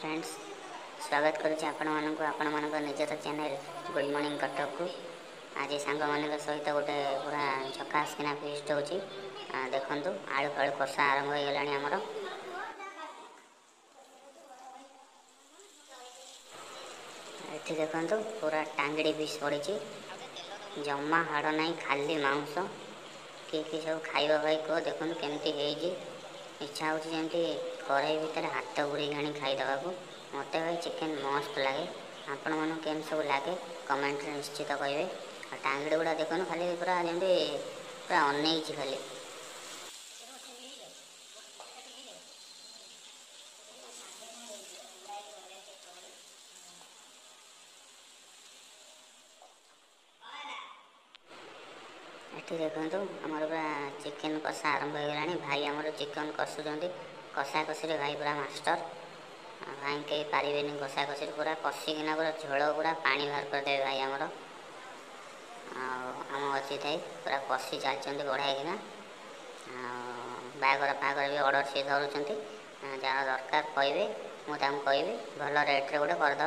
Friends, स्वागत करुच्ची आपण निजर चैनल गुड मॉर्निंग कटक को। आज सांग मान सहित गोटे पूरा झकास किना फिस्ट हो देखु आलू फालू कषा आरंभ हो गलानी आमर। ये देखु पूरा टांगड़ी फिश पड़ी जमा हाड़ ना खाली मांस किए सब खाइबा भाई कह देखो केमती इच्छा होमती कड़ाई भितर हाथ बुड़े आनी खाईदे को। मत भाई चिकेन मस्त लगे। आपण मन केम सब लगे कमेंट निश्चित कहे। टांगड़ी गुड़ा देखो खाली पूरा जमी पूरा अनई खाली ये देखो आमर पूरा चिकेन कषा आरंभ हो गलानी। भाई आमर चिकेन कषुच्च कषा कषि भाई पूरा मास्टर। भाई कहीं पारे कषा कषि पूरा कषिकिना पूरा झोल पूरा पानी बाहर करदे भाई आमर। आम अच्छी थी पूरा कषि चलते बढ़ाईकिना बागर फागर भी अर्डर सी धरुंच जहाँ दरकार कहे मुझे कहि भल रेट्रे गोटे करदे।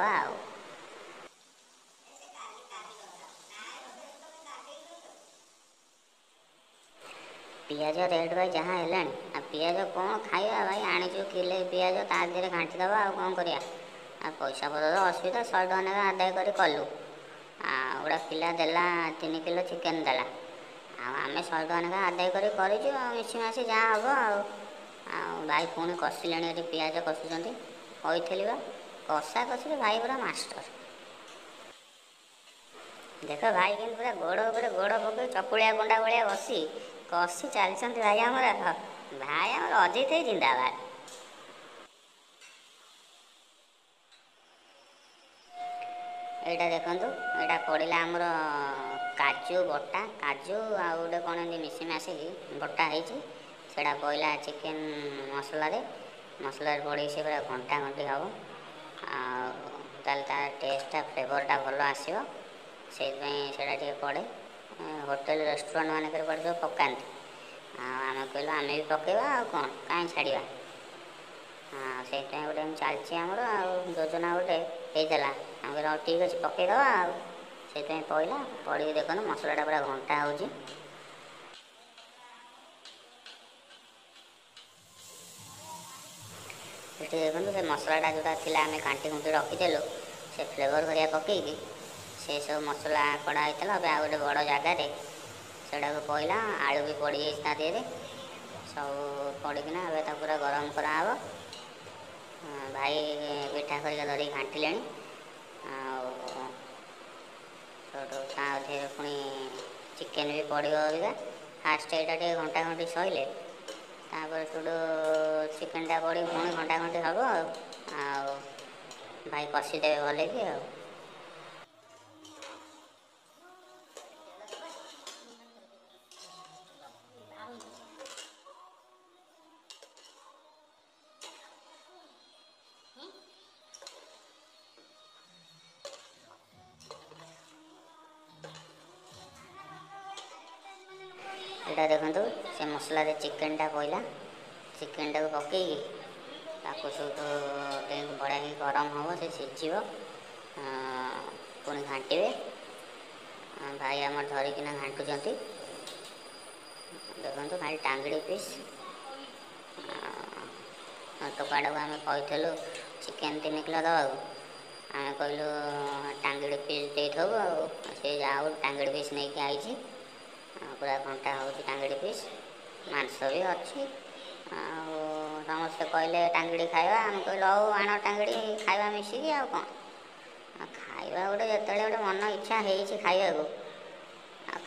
पियाज रेट भाई जहाँ है पियाज कौन खाइबा भाई आनीचु किले पियाज तादेह घाटीदे आ कौन करिया पैसा पतर असुविधा 100 टका ना आदाय कर कलु गोटा पिला देला 3 किलो चिकेन देला आम 100 टका ना आदाय कर मिसीमासी जहाँ हम भाई पुणी कषिले पियाज कषुच्च कही कषा कषि भाई पूरा मास्टर। देख भाई के पूरा गोड़ उपर गोड़ पकड़ चपुलिया गुंडा भाया बसी कषि चलते भाई आमर भाई आमर अजित जिंदाबाद। यहाँ देखु यहाँ पड़ा आमर काजू बटा काजू आ गए कौन मिसीमासिक बटा होटा पड़ा चिकेन मसला मसला पड़े से पूरा घंटा घंटी हम तार टेस्टा फ्लेवरटा भल आसो से पड़े होटेल रेस्टोरेंट मानक पड़े सब पकाती आम कहलु आम भी पकेबा कौन कहीं छाड़ा से गोटे चलती आमर योजना गोटे होता आम कह ठीक अच्छे पकईदे से पड़ा पड़ी देखो मसलाटा पूरा घंटा हो देखो से मसलाटा जोटा था आम कांटी कुंटी रखीदेलु से फ्लेवर करिया पकईकी से सब मसला कड़ा होता है आ गए बड़ जगार से पड़ा आलू भी पड़ जाए सब पड़किना पूरा गरम कराव भाई पिठा कर धरी घाटिले पुणी चिकेन भी पड़ो अबिका फास्ट यहाँ घंटा घंटी सहिले सुडू चिकेनटा पड़ी पुणी घंटा घंटी हम भाई कषिदेवे भले कि यहाँ देखु से मसला चिकेनटा पड़ा चिकेनटा को पकईकी सब बड़ा ही गरम हम से सीझ पुणी घाटे भाई आम धरिकिना घाटुंट देखो खाली टांगड़ी पीस टोकाटा को आम कहलु चिकेन 3 किलो दवा आम कहलु टांगड़ी पीस दे से जाओ टांगड़ी पीस नहीं आई पूरा घंटा हो टांगड़ी पीस मांस भी अच्छी समस्ते कहले टांगड़ी खाइबा आम कहलु हौ आण टांगड़ी खाइबा मिसिकी आ कौन खाइबा गोटे जो गोटे मन इच्छा हो खाइबा को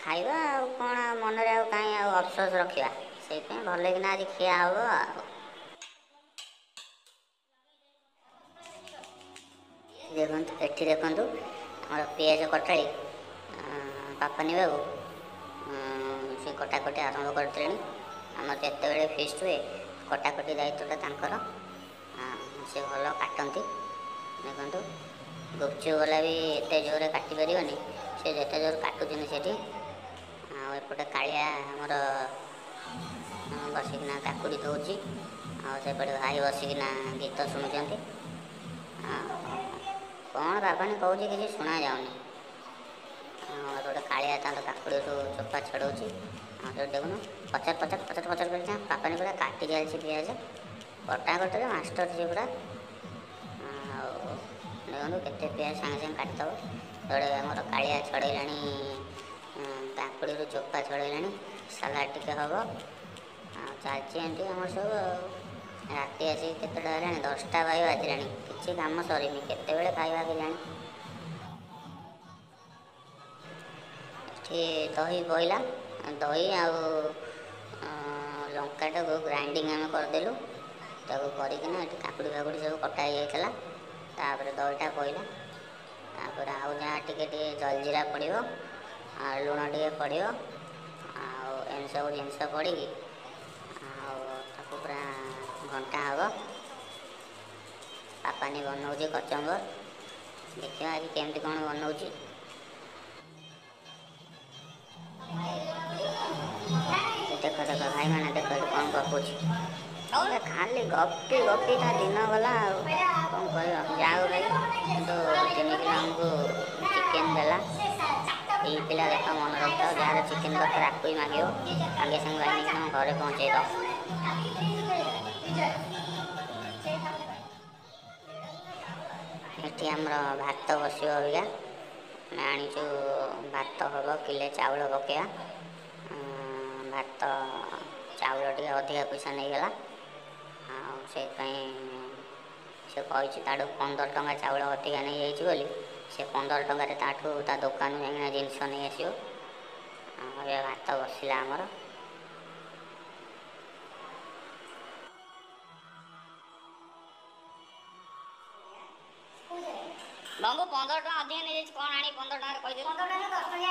खाइबा कौन मन में कहीं अफसोस रखा से भल कि आज खिया हम देखु एटी देखु आम पियाज कटाड़ी पापनी बाबू से कटाकटी आरंभ करते आम जिते बड़े फिस्ट हुए कटाकटी दायित्वटा तांकर से भल काटती देखु गुपचुप वाला भी एत जोर काटी पारे से जिते जोर काटुन से एपटे कालिया आमर बसिकिना काकुड़ी दौर आउपटे भाई बसिकिना गीत शुणुंट କ'ଣ ବାବାନୀ କହୁଛି କିଛି ଶୁଣା ଯାଉନି। ଗୋଟେ କାଳିଆ ତାର କାକୁଡ଼ିରୁ ଚୋପା ଛଡ଼ଉଛି। ଯୋଉ ଦେଖୁନୁ ପଚାର କରିଛି ବାପାନୀ ପୁରା କାଟି ଚାଲିଛି ପିଆଜ କଟା କଟାରେ ମାଷ୍ଟର ସେ ପୁରା। ଆଉ ଦେଖନ୍ତୁ କେତେ ପିଆଜ ସାଙ୍ଗେ ସାଙ୍ଗେ କାଟିଦେବ। ଗୋଟେ ଆମର କାଳିଆ ଛଡ଼େଇଲାଣି କାକୁଡ଼ିରୁ ଚୋପା ଛଡ଼େଇଲାଣି। ସାଲାଡ଼ ଟିକେ ହେବ। ଆଉ ଚାଲିଛି ଏମିତି ଆମର ସବୁ। ଆଉ ରାତି ଆସିକି କେତେଟା ହେଲାଣି 10ଟା ବାଜିଲାଣି। କିଛି କାମ ସରିନି, କେତେବେଳେ ଖାଇବା କେଜାଣି। ଏଠି ଦହି ପଇଲା, ଦହି ଆଉ ଲଙ୍କାଟାକୁ ଗ୍ରାଇଣ୍ଡିଙ୍ଗ ଆମେ କରିଦେଲୁ। ତାକୁ କରିକିନା ଏଠି କାକୁଡ଼ି ଫାକୁଡ଼ି ସବୁ କଟା ହେଇଯାଇଥିଲା। ତାପରେ ଦହିଟା ପଇଲା। ତାପରେ ଆଉ ଯାହା ଟିକେ ଜଲଜିରା ପଡ଼ିବ, ଆଉ ଲୁଣ ଟିକେ ପଡ଼ିବ। ଆଉ ଏମିତି ସବୁ ଜିନିଷ ପଡ଼ିକି ଆଉ ତାକୁ ପୁରା ଘଣ୍ଟା ହେବ। ବାପାନୀ ବନଉଛି କଚମ୍ବର। ଦେଖିବା ଆଜି କେମିତି କ'ଣ ବନଉଛି। ଦେଖ ଭାଇମାନେ ଦେଖ ଏଠି କ'ଣ ଗପୁଛି। ଖାଲି ଗପି ଗପି ତା ଦିନ ଗଲା। ଆଉ କ'ଣ କହିବ। ଯାଉ ଭାଇ କିନ୍ତୁ 3 କିଲୋ ଆମକୁ ଚିକେନ୍ ଦେଲା। ଏଇ ପିଲା ଦେଖ ମନେ ରଖିଥାଅ, ଯାହାର ଚିକେନ୍ ଦରକାର ଆକୁ ହିଁ ମାଗିବ। ସାଙ୍ଗେ ସାଙ୍ଗେ ଭାଇ ନେଇକି ତମ ଘରେ ପହଞ୍ଚେଇ ଦେବ। ଏଠି ଆମର ଭାତ ବସିବ ଅବିକା। ଆମେ ଆଣିଛୁ ଭାତ ହେବ, କିଲେ ଚାଉଳ ପକାଇବା। ଭାତ ଚାଉଳ ଟିକେ ଅଧିକା ପଇସା ନେଇଗଲା। ଆଉ ସେଇଥିପାଇଁ ସେ କହିଛି ତାଠୁ 15 ଟଙ୍କା ଚାଉଳ ଅଧିକା ନେଇଯାଇଛି ବୋଲି ସେ 15 ଟଙ୍କାରେ ତାଠୁ ତା ଦୋକାନରୁ ଯାଇକିନା ଜିନିଷ ନେଇ ଆସିବ। ଏବେ ଭାତ ବସିଲା ଆମର। ବାବୁ 15 ଟଙ୍କା ଅଧିକା ନେଇଯାଇଛି, କ'ଣ ଆଣି 15 ଟଙ୍କାରେ କହିଦେବି। 15 ଟଙ୍କା 10 ଟଙ୍କା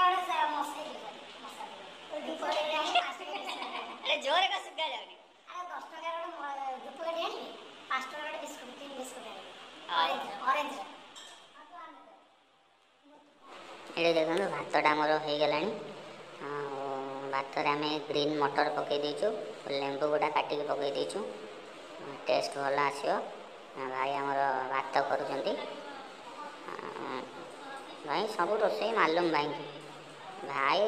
ଜୋରେ କା ଶୁଭା ଯାଉନି। 10 ଟଙ୍କା ଧୂପକାଠି ଆଣିବି, 5 ଟଙ୍କା ବିସ୍କୁଟ 3 ବିସ୍କୁଟ ଆଣିବି। ଏଠି ଦେଖନ୍ତୁ ଭାତଟା ଆମର ହେଇଗଲାଣି। ଆଉ ଭାତରେ ଆମେ ଗ୍ରୀନ୍ ମଟର ପକାଇ ଦେଇଛୁ, ଲେମ୍ବୁ ଗୁଡ଼ା କାଟିକି ପକାଇ ଦେଇଛୁ। ଟେଷ୍ଟ ଭଲ ଆସିବ। ଭାଇ ଆମର ଭାତ କରୁଛନ୍ତି। ଭାଇ ସବୁ ରୋଷେଇ ମାଲୁମ ଭାଇକି। ଭାଇ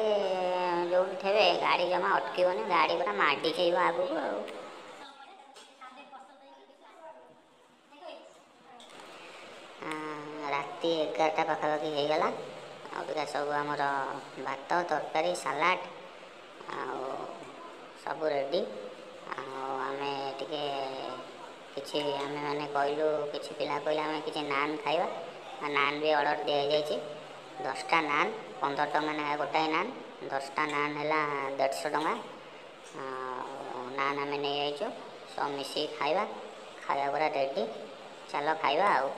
ଯେଉଁଠି ଥିବେ ଗାଡ଼ି ଜମା ଅଟକିବନି, ଗାଡ଼ି ପୁରା ମାଡ଼ି ଖାଇବ ଆଗକୁ। ଆଉ ରାତି 11ଟା ପାଖାପାଖି ହେଇଗଲା। ଅବିକା ସବୁ ଆମର ଭାତ ତରକାରୀ ସାଲାଡ଼ ଆଉ ସବୁ ରେଡ଼ି। ଆଉ ଆମେ ଟିକେ କିଛି ଆମେମାନେ କହିଲୁ, କିଛି ପିଲା କହିଲେ ଆମେ କିଛି ନାନ୍ ଖାଇବା। ନାନ୍ ବି ଅର୍ଡ଼ର ଦିଆଯାଇଛି। 10ଟା ନାନ୍ 15 ଟଙ୍କା ଲେଖା ଗୋଟାଏ ନାନ୍। 10ଟା ନାନ୍ ହେଲା 150 ଟଙ୍କା। ନାନ୍ ଆମେ ନେଇଯାଇଛୁ। ସବୁ ମିଶିକି ଖାଇବା ପୁରା ରେଡ଼ି। ଚାଲ ଖାଇବା। ଆଉ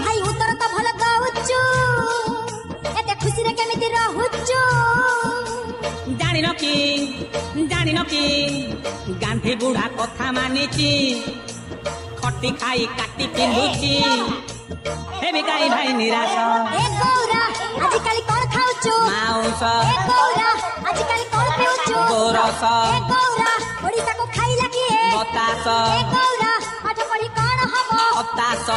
ଭାଇ ଉତ୍ତର ତ ଭଲ ଗାଉଛୁ, ଏତେ ଖୁସିରେ କେମିତି ରହୁଛୁ? ଜାଣିନ କି ଗାନ୍ଧୀ ବୁଢା କଥା ମାନିଛି, ଖଟି ଖାଇ କାଟି ପିନ୍ଧୁଛି, ହେବି କାହିଁ ଭାଇ ନିରାଶ। ଏ ଗୌରା ଆଜିକାଲି କ'ଣ ଖାଉଛୁ? ମାଉଁସ। ଏ ଗୌରା ଆଜିକାଲି କ'ଣ ପିଉଛୁ? ଗୋରସ। ଏ ଗୌରା ଓଡ଼ିଶାକୁ ଖାଇଲା କିଏ? ବତାସ। ଏ ଗୌରା ପାଠ ପଢି କ'ଣ ହବ? ହତାଶ।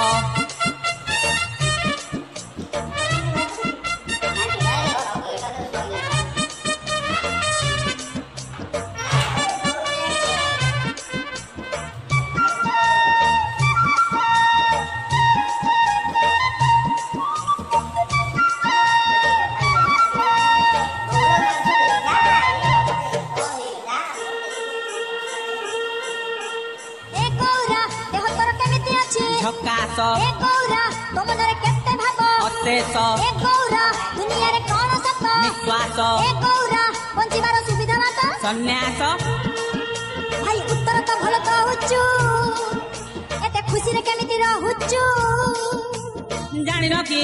ଏ ଗୌରା ଦେହ ତୋର କେମିତି ଅଛି? ଝକାସ। ଏ ଗୌରା ତୋ ମନରେ କେତେ ଭାବ? ଅଶେଷ ଏ ଗୌରା ଦୁନିଆରେ କଣ ସତ ନିଶ୍ୱାସ ଏ ଗୌରା ବଞ୍ଚିବାର ସୁବିଧା ବାଟ ସନ୍ନ୍ୟାସ ଭାଇ ଉତ୍ତର ତ ଭଲ କହୁଛୁ ଏତେ ଖୁସିରେ କେମିତି ରହୁଛୁ ଜାଣିନ କି